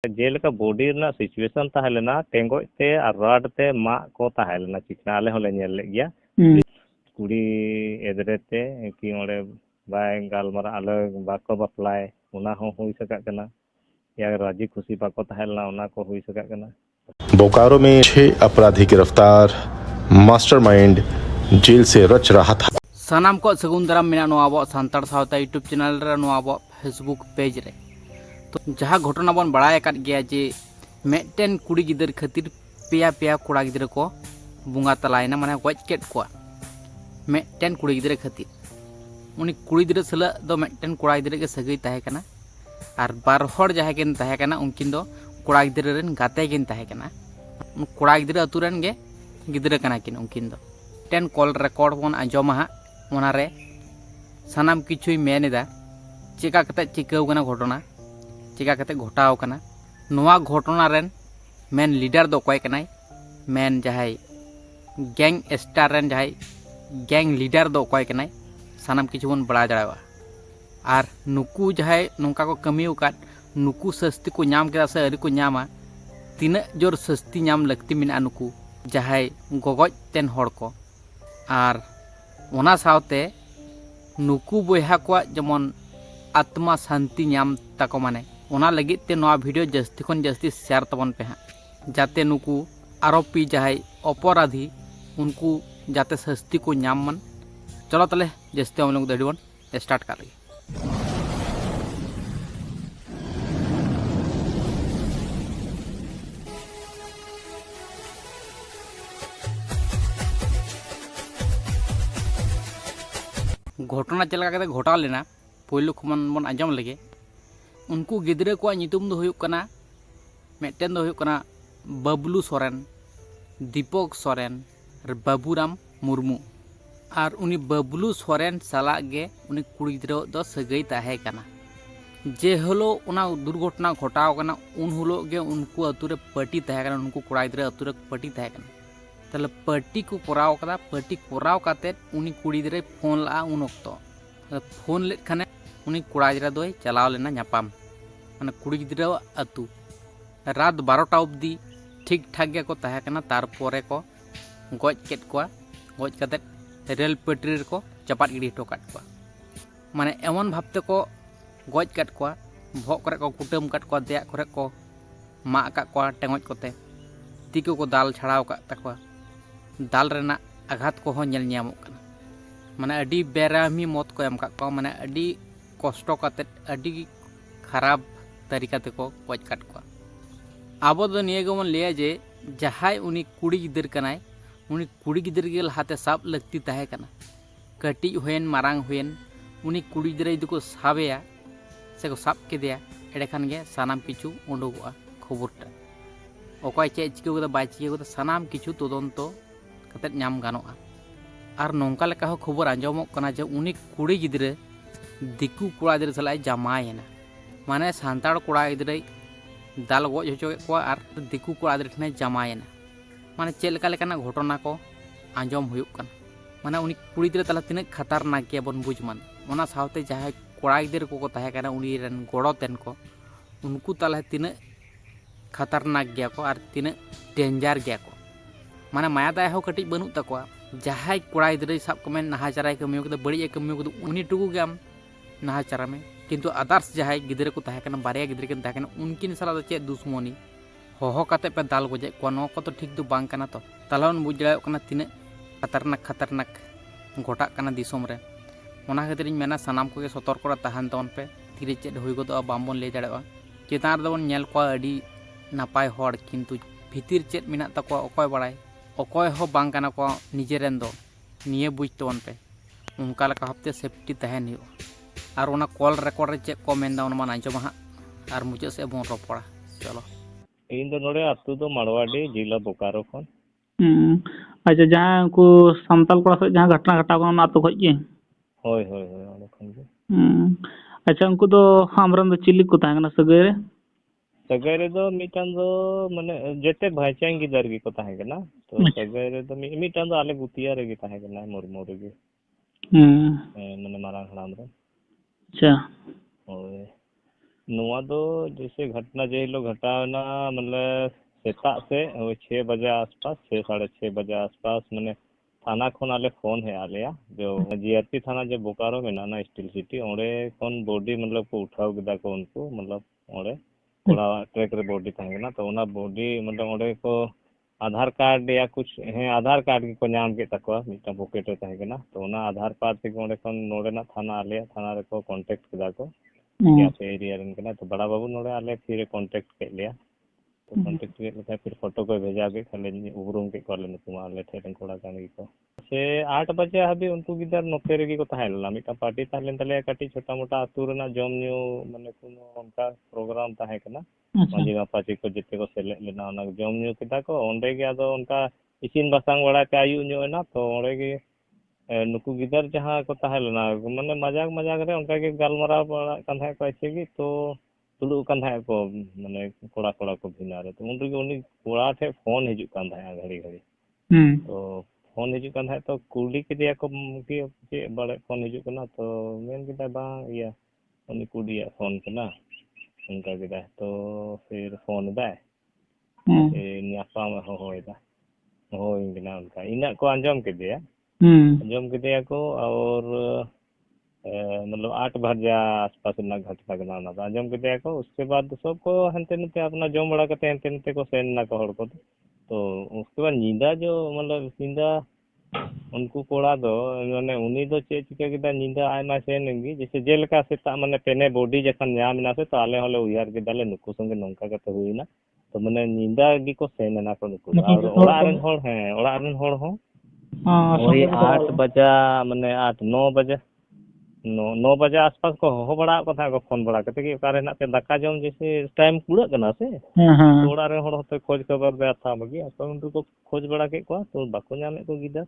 जेलेका body रना situation ताहेलेना टेंगोज ते और rod ते मा को ताहेलेना चिकना आले होले नेल ले गया कुड़ी एदरेते कि ओडे बाय गालमारा आले बाको बापलाय उना हो हुई सका कना या राजी खुशी बाको ताहेलना उना को हुई सका कना। बोकारो में 6 अपराधी गिरफ्तार, मास्टरमाइंड जेल से रच रहा था। सानाम को सगुन दाराम मेना नो आबो सांतार सावता यूट्यूब चैनल रे नो आबो फेसबुक पेज रे तो जहाँ घटना बन बड़ाय काट गया जे मेटेन कुड़ी गिदर खातिर पेया पेया कोड़ा गिदर को बुंगा तलायना माने गज केट को मेटेन कुड़ी गिदर खातिर उनी कुड़ी गिदर सला दो मेटेन कोड़ा गिदर के सगई ताहे कना और बार हर जहाँ केन ताहे कना उनकिन दो कोड़ा गिदर रेन गाते केन ताहे कना कोड़ा गिदर अतु रेन गे गिदर कना किन उनकिन दो टेन कॉल रिकॉर्ड बन आंजमा हा ओनारे सानाम किछुई मेनेदा चिका कते चिकाव कना घटना चिका कते घटाव कना नोआ घटना रेन मेन लीडर दो कोय कनाय मेन जहाय गैंग स्टार रेन जहाय गैंग लीडर दो कोय कनाय सानाम किछु बन बड़ा जड़ावा और नुकु जहाय नोंका को कमियो काट नुकु सस्ती को नाम केदा से अरि को नामा तिना जोर सस्ती नाम लगती मिना नुकु जहाय गगज तेन हड़ को और ओना सावते नुकु बोहा को जमन आत्मा शांति नाम ताको माने ओना लगित ते नोआ वीडियो जस्ती खन जस्ती शेयर तबन पे हां जाते नुकु आरोपी जहाय अपराधी उनको जाते सस्ती को नाम मन। चलो तले जस्ती हम लोग दड़ीबन स्टार्ट कर रही घटना चलका कते घटा लेना पहलू खमन बन आजम लगे उनको गिद्रे को नितुम दो हुयुक कना मेटेन दो हुयुक कना बबलू सोरेन दीपक सोरेन और बाबूराम मुर्मू और उनी बबलू सोरेन साला गे उनी कुड़ी गिद्रे दो सगई ताहे कना जे हलो उना दुर्घटना घटाव कना उन हलो गे उनको अतुरे पार्टी ताहे कना उनको कुड़ा गिद्रे अतुरे पार्टी ताहे कना तले पार्टी को कराव कदा पार्टी कराव काते उनी कुड़ी गिद्रे फोन ला उन ओक्तो फोन ले खाने उनी कुड़ा गिद्रे दोय चलाव लेना नापाम माने कुड़ी गिद्रे अतु रात 12टा अब्दी ठीक ठाक गे को ताहे कना तारपरे को गज केट को गज काते रेल पटरी को चपाट गिडी हटो काट को माने एमन भाबते को गज काट को भोग करे को कुटम काट को देया करे को मा का को टेंगज कोते तिको को दाल छड़ाव का तको दाल रेना आघात को हो नेल न्यामो कना माने अडी बेरामी मौत को एम का को माने अडी कष्ट काते अडी खराब तरीका ते को गज काट को आबो दो निये गमन लिया जे जहाय उनी कुड़ी गिदर कनाय उनी कुड़ी गिदर के लहाते साब लगती ताहे कना कटी होयन मारांग होयन उनी कुड़ी गिदर इदु को साबेया से को साब के दिया एडे खान गे सानाम किछु उंडुगआ खबरटा ओकय चे चिके को बाय चिके को सानाम किछु तदंतो कते नाम गानोआ और नोंका लेका हो खबर आंजमो कना जे उनी कुड़ी गिदरे दिकु कुड़ा गिदरे सलाय जामायना माने सांताड़ कुड़ा गिदरे दाल गज होचो को और दिकु कुड़ा गिदरे ठने जामायना माने चेल लेका लेकाना घटना को आंजम हुयुक कना माने उनी कुड़ी गिदरे तला तिने खतरनाक के बन बुझ मान ओना सावते जहाय कुड़ा गिदरे को ताहे कना उनी रेन गोड़ो तेन को उनको तला तिने खतरनाक गया को और तिने डेंजर गया को माने माया दाय हो कटी बनू तकवा जहाय कोड़ा गिदरे साब कमेन नाहाचाराय कमियो को बड़ी कमियो को उनी टुकु गम नाहाचारा में किंतु अदर्स जहाय गिदरे को ताहे कना बारिया गिदरे के ताहे कना उनकिन साला दो चे दुश्मनी होहो काते पे दाल गोजे को नो को तो ठीक दो बांग कना तो तलावन बुझ दायो कना तिने खतरनाक घटा कना दिसोम रे ओना खातिर मेना सनाम को सतर्क ताहन तवन पे तिरे चेद हुई गो बामबन ले दाड़ेवा चेतान दबन नेल को अडी नापाय हड़ किंतु भितिर चेद मिना तको अकय बड़ाय अकय हो बांग कना को निजेरेन दो निये बुझ तवन पे उनका लका हफ्ते सेफ्टी तहन हियो और ओना कॉल रिकॉर्ड रे चेक को मेनदा ओना मान आंजो महा और मुझे से बोन रोपड़ा चलो इन दो नोडे अतु दो मारवाड़ी जिला बोकारो खन अच्छा जहाँ को संताल कोड़ा से जहाँ घटना घटा को अतु खज के होय होय होय ओने खन के अच्छा उनको तो हमरन दो चिल्ली को तांगना सगेरे सगैरे दो मिटान दो माने जेते भाईचांग गिदर गी को ताहे कना तो सगैरे दो मिटान दो आले गुतिया रे गी ताहे कना मुरमु रे गी माने मारांग हड़ाम रे अच्छा ओय नुआ दो जैसे घटना जे हिलो घटावना मतलब सेता से 6 बजे आसपास 6 साढ़े 6 बजे आसपास मैंने थाना खन आले फोन है आलिया जो जीआरपी थाना जो बोकारो में ना स्टील सिटी ओंडे खन बॉडी मतलब को उठाव गिदा को उनको मतलब ओंडे कोड़ा ट्रैक रे बॉडी तहना तो ओना बॉडी मतलब ओंडे को आधार कार्ड या कुछ है आधार कार्ड को नाम के तकवा मिटा पॉकेट रे तहना तो ओना आधार कार्ड से ओंडे खन नोडे ना थाना आलिया थाना रे को कांटेक्ट किदा को क्या पे एरिया रन करना तो बड़ा बाबू नोड़े आले फिर कांटेक्ट के लिया तो कांटेक्ट के लिए फिर फोटो को भेजा के खाली उबरूम के कॉल तुम आले ठेरन कोड़ा कान को से 8 बजे हाबी उनको गिदर नोते रेगी को ताहेला मिटा पार्टी ताहलेन तले काटी छोटा मोटा अतु रेना जम न्यू माने कोनो उनका प्रोग्राम ताहे कना माजी मापाची को जिते को सेले लेना ओना जम न्यू किदा को ओंडे के आदो उनका इसिन बसांग बड़ा के आयु न्यू ना तो ओंडे के नुकु गिदर जहाँ को ताहेलना माने मजाक मजाक रे उनका के गालमराव बड़ा कंधा को ऐसे की तो तुलु कंधा को माने कोड़ा कोड़ा को भिना रे तो उन रे उनी कोड़ा ठे फोन हिजु कंधा घड़ी घड़ी तो फोन हिजु कंधा तो कुली के दिया को की जे बड़े फोन हिजु कना तो मेन किदा बा या उनी कुडिया फोन कना उनका किदा तो फिर फोन दा न्यापा में होइदा होई बिना उनका इना को अंजम के दिया अंजम के दिया को और मतलब 8 बजे आसपास ना घटना गना अंजम के दिया को उसके बाद सबको हंते नते अपना जम बड़ा करते हंते नते को सेन ना को हड़ को तो उसके बाद नींदा जो मतलब नींदा उनको कोड़ा दो माने उनी दो चे चिका किदा नींदा आयमा सेनगी जैसे जेलका सेता माने पेने बॉडी जखन नाम ना से तो आले होले उयार के दाले नुकु संगे नंका कते हुईना तो माने नींदा गी को सेन ना को नुकु और ओड़ा रन होड़ है ओड़ा रन होड़ हो वही 8 बजे माने 8-9 बजे 9 बजे आसपास को हो बड़ा को था को फोन बड़ा करते कि ओकारे ना पे दाका जम जैसे टाइम कुड़ा कना से ओड़ा रे होड़ होते खोज खबर बे था बगी तो उनको खोज बड़ा के को तो बाको नामे को गिदा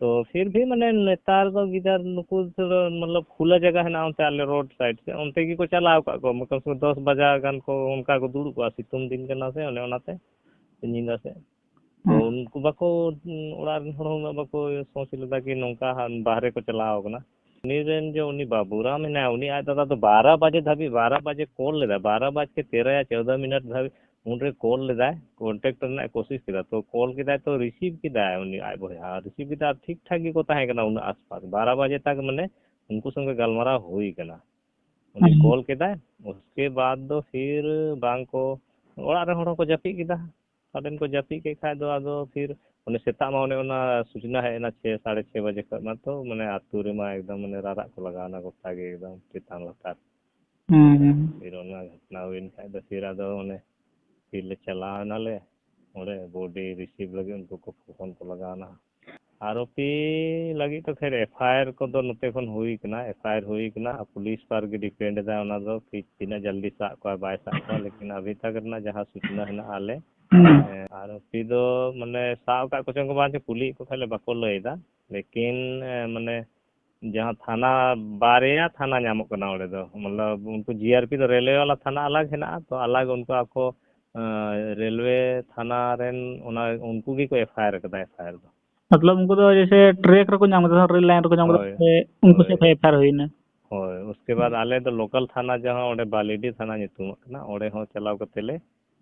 तो फिर भी माने नेतार दो गिदर नुकु मतलब खुला जगह है ना उनते आले रोड साइड से उनते की को चलाव का को मतलब 10 बजे गन को उनका को दुड़ को सितुम दिन के ना से ओने ओनाते नींदा से तो उनको बाको ओड़ा रन होड़ बाको सोच लेदा कि नौका बाहर को चलाव कना नीरेन जो उनी बाबूराम है ना उनी आया दादा तो 12 बजे धाबी 12 बजे कॉल लेदा 12 बज के 13 या 14 मिनट धाबी उनरे कॉल लेदा कांटेक्ट करना कोशिश किदा तो कॉल किदा तो रिसीव किदा उनी आय बोया रिसीव किदा ठीक ठाक ही को ताहे कना उन आसपास 12 बजे तक माने उनको संगे गलमरा होई कना उनी कॉल किदा उसके बाद दो फिर बांग को ओड़ा रे होड़ को जापी किदा साडन को जापी के खाय दो आदो फिर उन्हें सेता माने उना सूचना है ना 6-6:30 बजे का तो मैंने आतु रे मा एकदम मैंने रारा को लगाना गोटा के एकदम चितान लतार फिर उना घटना हुई खाय दो फिर आदो उन्हें फिर ले चला नाले ओरे बॉडी रिसीव लगे उनको को फोन को लगाना आरोपी लगी तो फिर एफआईआर को दो नते खन हुई कना एफआईआर हुई कना पुलिस पर के डिपेंड दा उना दो कि तिना जल्दी सा को बाय सा को लेकिन अभी तक ना जहां सूचना है ना आले आरोपी दो माने साव का कुछ को बात पुलिस को खाले बाको लयदा लेकिन माने जहां थाना बारेया थाना नामक कना ओडे दो मतलब उनको जीआरपी दो रेलवे वाला थाना अलग है ना तो अलग उनको आपको रेलवे थाना रेन उनको की को एफआईआर कदा एफआईआर दो मतलब उनको तो जैसे ट्रैक रे को नाम करता रेल लाइन को नाम करता उनको से एफआईआर हुई ना होय उसके बाद आले तो लोकल थाना जहां ओडे बालीडी थाना नितुम ना ओडे हो चलाव करते ले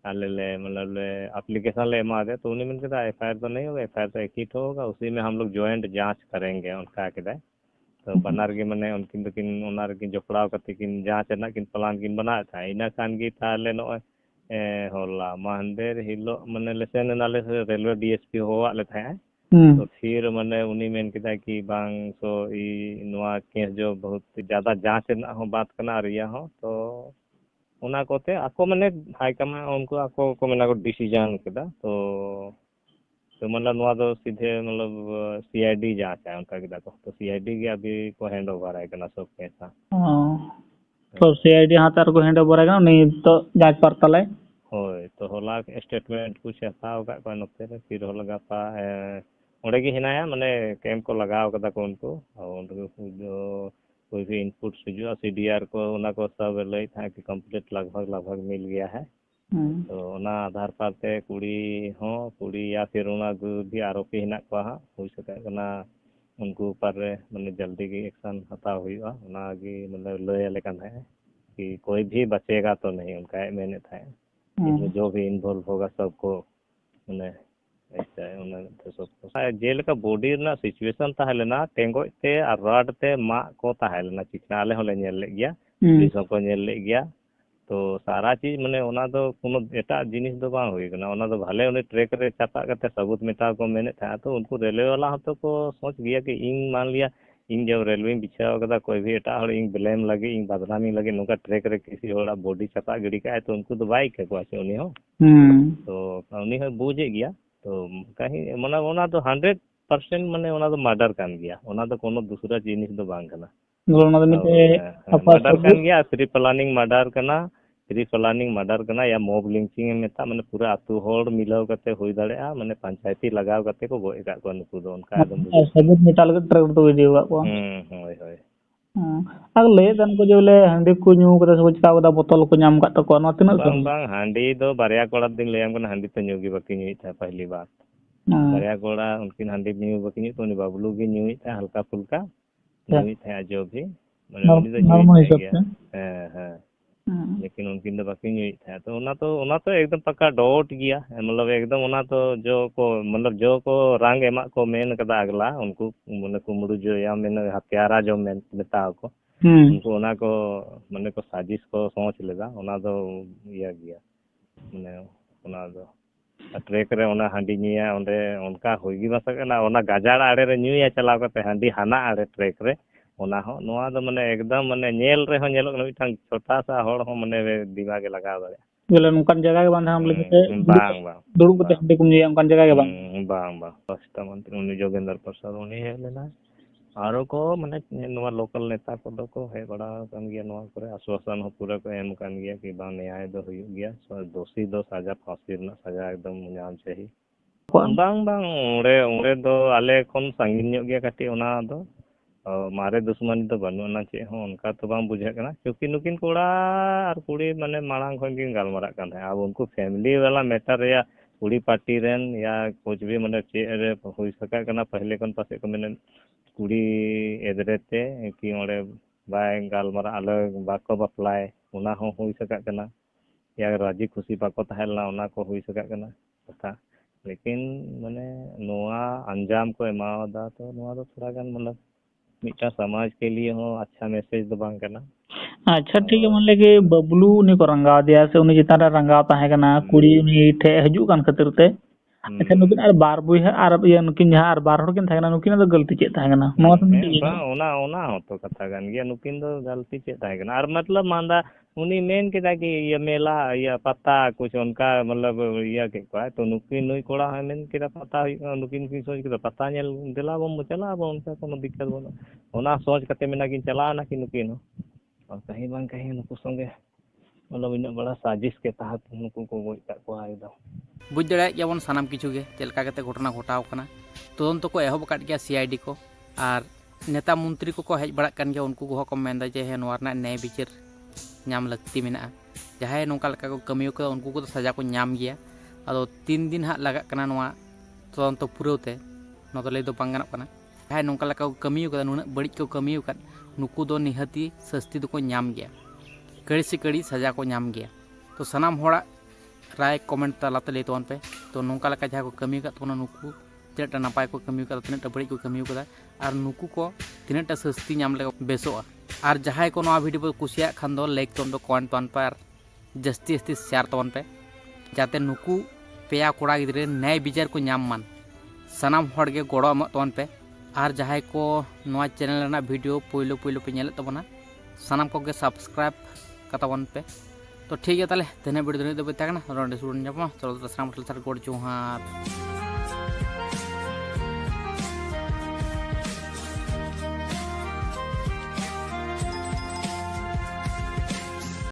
आले ले मतलब ले एप्लीकेशन ले मा दे तो उन्हीं में कहता एफआईआर तो नहीं होगा एफआईआर तो एक ही होगा उसी में हम लोग ज्वाइंट जांच करेंगे उनका के दे तो बनार के मने उनकिन किन ओनार किन जोपड़ाव करते किन जांच ना किन प्लान किन बना था इना खान की ताले नो होला महंदेर हिलो मने लेसन नाले रेलवे डीएसपी होवा ले था तो फिर मने उन्हीं में कहता कि बांग सो ई नोआ केस जो बहुत ज्यादा जांच ना हो बात करना रिया हो तो उना कोते आको मने हाई कमा उनको आको को मना को डिसीजन केदा तो मतलब नोआ दो सीधे मतलब सीआईडी जांच है उनका केदा तो सीआईडी के अभी को हैंड ओवर है कना सब पैसा तो सीआईडी हातार को हैंड ओवर है नहीं तो जांच पड़ताल है होय तो होला स्टेटमेंट कुछ ऐसा होगा कोई नते रे फिर होला गापा ओडे की हिनाया माने कैंप को लगाव कदा को उनको और उनको जो कोई भी इनपुट जो सीडीआर को उना को सब लई था कि कंप्लीट लगभग मिल गया है तो उना आधार पर ते कुड़ी या फिर उना भी आरोपी हिना को हा हो सके कना उनको ऊपर माने जल्दी की एक्शन हताव हुआ उना की मतलब लय ले कन है कि कोई भी बचेगा तो नहीं, उनका मैंने था इसमें जो भी इन्वॉल्व होगा सबको मैंने ऐसा है उन्होंने तो सबको जेल का बॉडी ना सिचुएशन ताहेलेना टेंगो ते और रॉड ते मा को ताहेलेना चिकना आले होले नेल ले गया पुलिस को नेल ले गया तो सारा चीज माने ओना दो कोनो एटा जिनिस दो बांग हुई कना ओना दो भले उन्हें ट्रैक रे चापा करते सबूत मिटा को मैंने था तो उनको रेलवे वाला हो तो को सोच गया कि इन मान लिया इन जब रेलवे बिछाव कदा कोई भी एटा हर इन ब्लेम लगे इन बदनामी लगे नुका ट्रैक रे किसी होड़ा बॉडी चापा गिड़ी का है तो उनको तो बाइक है कोई उन्हीं हो तो उन्हीं हो बूझे गया तो कहीं माने ओना तो 100% माने ओना तो मर्डर कान गया ओना तो कोनो दूसरा जिनिस दो बांग कना मर्डर कान गया प्री प्लानिंग मर्डर कना या मॉब लिंचिंग में था माने पूरा आतु होड़ मिलाव करते हुई दाड़ेआ माने पंचायती लगाव करते को गोए का नुकु दो उनका एकदम सबूत मिटा लगे ट्रैक तो वीडियो को होय होय आग ले दन को जोले हंडी को न्यू करे सब चिका बदा बोतल को नाम का तो को तिना बांग बांग हांडी दो बारिया कोड़ा दिन ले हम हांडी तो न्यू की बाकी न्यू था पहली बार बारिया कोड़ा उनकी हांडी न्यू बाकी न्यू तो बाबलू की न्यू था हल्का फुल्का न्यू था जो भी माने उनी तो न्यू गया लेकिन उनकी तो बाकी न्यू था तो ओना तो एकदम पक्का डॉट गया मतलब एकदम ओना तो जो को रंग एमा को मेन कदा अगला उनको माने कुमड़ू जो या मेन हत्यारा जो मेन मेता को उनको ओना को माने को साजिश को सोच लेदा ओना तो इया गया माने ओना दो ट्रैक रे ओना हांडी न्यूया ओंडे उनका होगी बसकना ओना गाजाड़ आड़े रे न्यूया चलाव करते हांडी हाना आड़े ट्रैक रे ओना हो नोआ दो माने एकदम माने नेल रे हो नेलो मिटांग छोटा सा होड़ हो माने दिमाग लगा दाड़े बोले नुकान जगह के बांधा हम लेके बांग बांग दुड़ुब कते हंडी को न्यूया नुकान जगह के बांग राष्ट्र मंत्री उनी जोगेंद्र प्रसाद उनी है लेना आरो को माने नोआ लोकल नेता को दो को है बड़ा कन गया नोआ करे आश्वासन हो पूरा को एम कन गया कि बा न्याय दो हुई गया दोषी दो सजा फांसी ना सजा एकदम नाम चाहिए बांग बांग ओरे दो आले कोन संगीन ᱧᱚᱜ गया काटी ओना दो मारे दुश्मनी तो बनुना चे हो उनका तो बांग बुझे कना क्योंकि नुकिन कोड़ा और कुड़ी माने मांग खन किन गालमारा कान है अब उनको फैमिली वाला मैटर या कुड़ी पार्टी रेन या कुछ भी माने चे रे होई सका कना पहले कन पासे को मैंने कुड़ी एदरेते कि ओरे बाय गालमारा अलग बाको बपलाय ओना हो होई सका कना या राजी खुशी बाको तहलना ओना को होई सका कना कथा लेकिन माने नोआ अंजाम को एमावदा तो नोआ तो थोड़ा गान मतलब मिटा समाज के लिए हो अच्छा मैसेज दो बांग करना अच्छा ठीक है मान ले कि बबलू ने को रंगा दिया से उन्हें जितना रंगा ताहे कना कुड़ी उन्हें ठे हजू कान खातिर ते अच्छा नुकिन आर बार बुई है आर या नुकिन जहां आर बार होड़ किन थागना नुकिन तो गलती चेत थागना नोआ तो ओना हो तो कथा गान गया नुकिन तो गलती चेत थागना और मतलब मांदा उनी मेन के कि ये मेला या पता कुछ उनका मतलब ये के को तो नुकिन नुई कोड़ा है मेन के पता नुकिन की सोच के पता नेल दिला बम चला बम उनका कोनो दिक्कत बनो ओना सोच कते मेना कि चला ना कि नुकिन और कहीं बांग कहीं नुकु संगे मतलब इन बड़ा साजिश के तहत नुकु को गोई का को एकदम बुझ दड़ा याबन सानाम किछु गे चलका कते घटना घटाव कना तदंत को एहब काट गया सीआईडी को और नेता मंत्री को हेज बड़ा कान गया उनको को को मेंदा जे हे नोवा न्याय विचार नाम लगती मेना जहां नोका लका को कमियो को उनको को सजा को नाम गया अदो 3 दिन हा लगा कना नोवा तदंत पुरौते न तो ले दो पांगना कना जहां नोका लका को कमियो को नुना बड़ी को कमियो का नुकु दो निहती सस्ती दो को नाम गया कड़ी से कड़ी सजा को नाम गया तो सनाम होड़ा राय कमेंट तलाते ले तोन पे तो नोका लका जहां को कमियो का तो नुकु तिनटा नपाय को कमियो का तिनटा बड़ी को कमियो का और नुकु को तिनटा सस्ती नाम ले बेसोआ और जहां को नवा वीडियो कुसिया खान दो लाइक तोन दो कमेंट तोन पर जस्ती जस्ती शेयर तोन पे जाते नुकु पेया कोड़ा गिदरे न्याय विचार को नाम मान सनाम होड़ गे गोड़ो एम तोन पे और जहां को नवा चैनल रेना वीडियो पोइलो पे नेले तबना सनाम को गे सब्सक्राइब कतावन पे तो ठीक है ताले तेने वीडियो दो बतागना रोंडे सुन जमा चलो सनाम गोड़ जोहार।